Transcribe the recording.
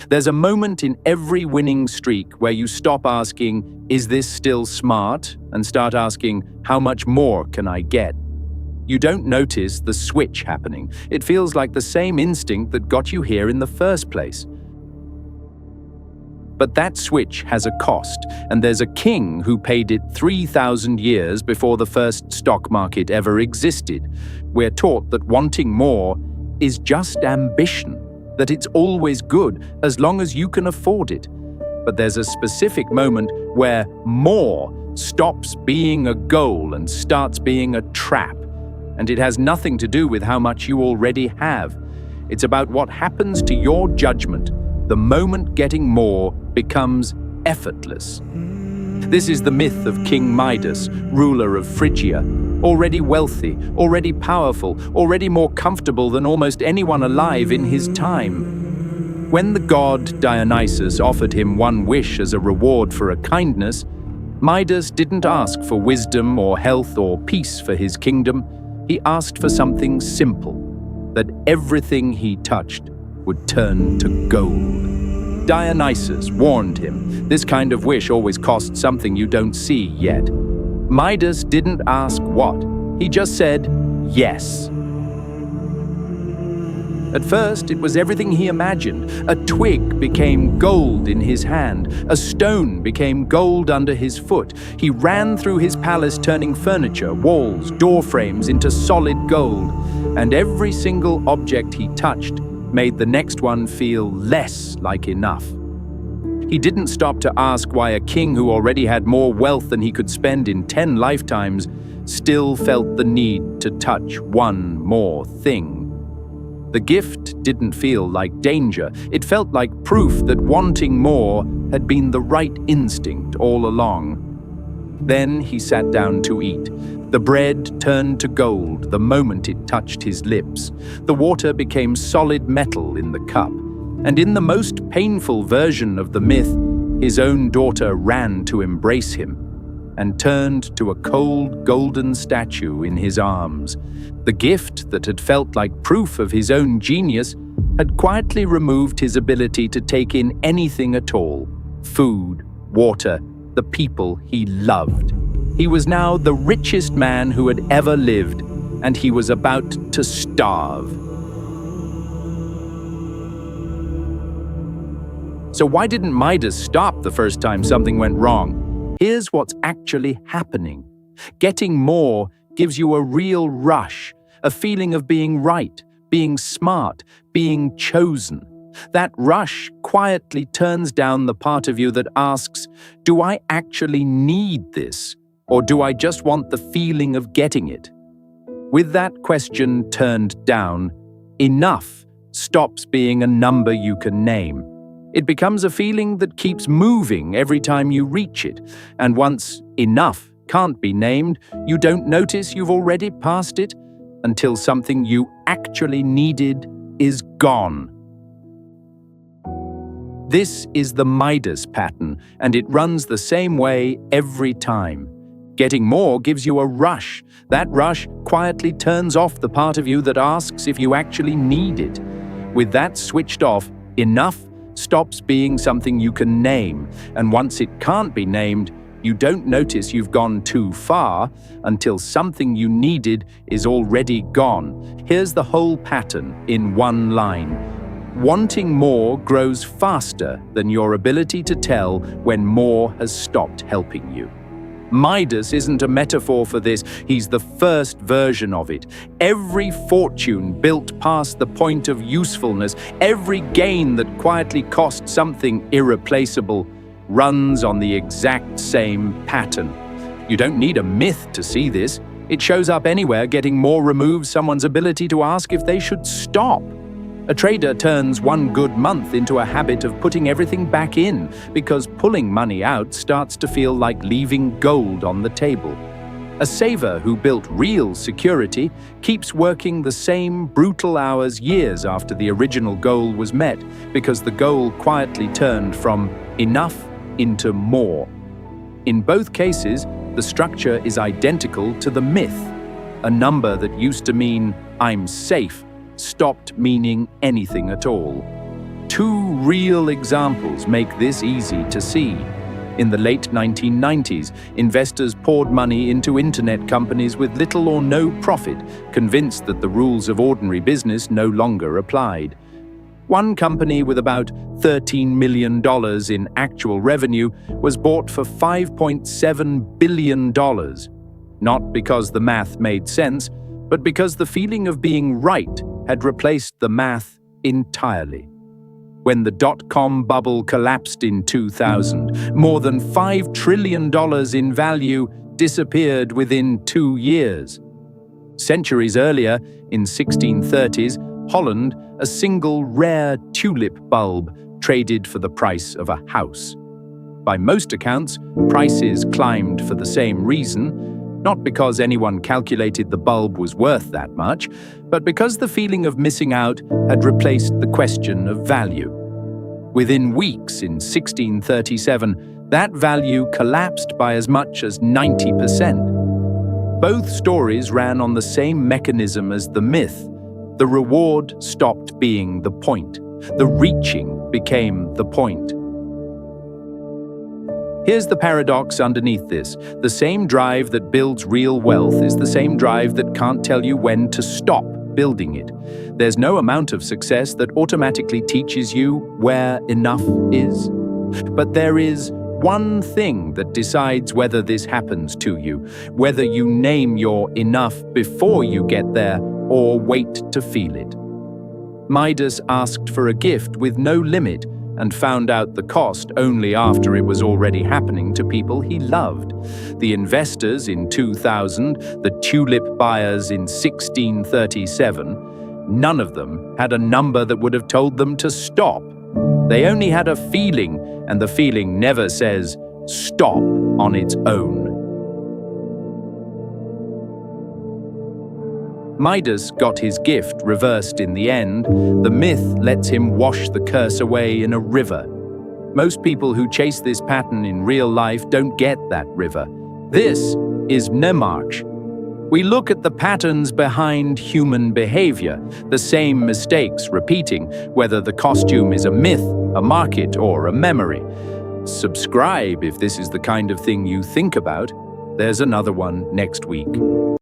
There's a moment in every winning streak where you stop asking, "Is this still smart?" and start asking, "How much more can I get?" You don't notice the switch happening. It feels like the same instinct that got you here in the first place. But that switch has a cost, and there's a king who paid it 3,000 years before the first stock market ever existed. We're taught that wanting more is just ambition, that it's always good as long as you can afford it. But there's a specific moment where more stops being a goal and starts being a trap. And it has nothing to do with how much you already have. It's about what happens to your judgment the moment getting more becomes effortless. This is the myth of King Midas, ruler of Phrygia, already wealthy, already powerful, already more comfortable than almost anyone alive in his time. When the god Dionysus offered him one wish as a reward for a kindness, Midas didn't ask for wisdom or health or peace for his kingdom. He asked for something simple, that everything he touched would turn to gold. Dionysus warned him, this kind of wish always costs something you don't see yet. Midas didn't ask what, he just said yes. At first, it was everything he imagined. A twig became gold in his hand. A stone became gold under his foot. He ran through his palace turning furniture, walls, door frames into solid gold. And every single object he touched made the next one feel less like enough. He didn't stop to ask why a king who already had more wealth than he could spend in 10 lifetimes still felt the need to touch one more thing. The gift didn't feel like danger. It felt like proof that wanting more had been the right instinct all along. Then he sat down to eat. The bread turned to gold the moment it touched his lips. The water became solid metal in the cup. And in the most painful version of the myth, his own daughter ran to embrace him and turned to a cold golden statue in his arms. The gift that had felt like proof of his own genius had quietly removed his ability to take in anything at all: food, water, the people he loved. He was now the richest man who had ever lived, and he was about to starve. So why didn't Midas stop the first time something went wrong? Here's what's actually happening. Getting more gives you a real rush, a feeling of being right, being smart, being chosen. That rush quietly turns down the part of you that asks, do I actually need this? Or do I just want the feeling of getting it? With that question turned down, enough stops being a number you can name. It becomes a feeling that keeps moving every time you reach it, and once enough can't be named, you don't notice you've already passed it until something you actually needed is gone. This is the Midas pattern, and it runs the same way every time. Getting more gives you a rush. That rush quietly turns off the part of you that asks if you actually need it. With that switched off, enough stops being something you can name, and once it can't be named, you don't notice you've gone too far until something you needed is already gone. Here's the whole pattern in one line. Wanting more grows faster than your ability to tell when more has stopped helping you. Midas isn't a metaphor for this, he's the first version of it. Every fortune built past the point of usefulness, every gain that quietly cost something irreplaceable, runs on the exact same pattern. You don't need a myth to see this. It shows up anywhere. Getting more removes someone's ability to ask if they should stop. A trader turns one good month into a habit of putting everything back in because pulling money out starts to feel like leaving gold on the table. A saver who built real security keeps working the same brutal hours years after the original goal was met because the goal quietly turned from enough into more. In both cases, the structure is identical to the myth. A number that used to mean "I'm safe" stopped meaning anything at all. Too Real examples make this easy to see. In the late 1990s, investors poured money into internet companies with little or no profit, convinced that the rules of ordinary business no longer applied. One company with about $13 million in actual revenue was bought for $5.7 billion. Not because the math made sense, but because the feeling of being right had replaced the math entirely. When the dot-com bubble collapsed in 2000, more than $5 trillion in value disappeared within 2 years. Centuries earlier, in 1630s, Holland, a single rare tulip bulb traded for the price of a house. By most accounts, prices climbed for the same reason, not because anyone calculated the bulb was worth that much, but because the feeling of missing out had replaced the question of value. Within weeks, in 1637, that value collapsed by as much as 90%. Both stories ran on the same mechanism as the myth. The reward stopped being the point. The reaching became the point. Here's the paradox underneath this. The same drive that builds real wealth is the same drive that can't tell you when to stop building it. There's no amount of success that automatically teaches you where enough is. But there is one thing that decides whether this happens to you, whether you name your enough before you get there or wait to feel it. Midas asked for a gift with no limit and found out the cost only after it was already happening to people he loved. The investors in 2000, the tulip buyers in 1637, none of them had a number that would have told them to stop. They only had a feeling, and the feeling never says stop on its own. Midas got his gift reversed in the end. The myth lets him wash the curse away in a river. Most people who chase this pattern in real life don't get that river. This is Mnemarch. We look at the patterns behind human behavior, the same mistakes repeating, whether the costume is a myth, a market, or a memory. Subscribe if this is the kind of thing you think about. There's another one next week.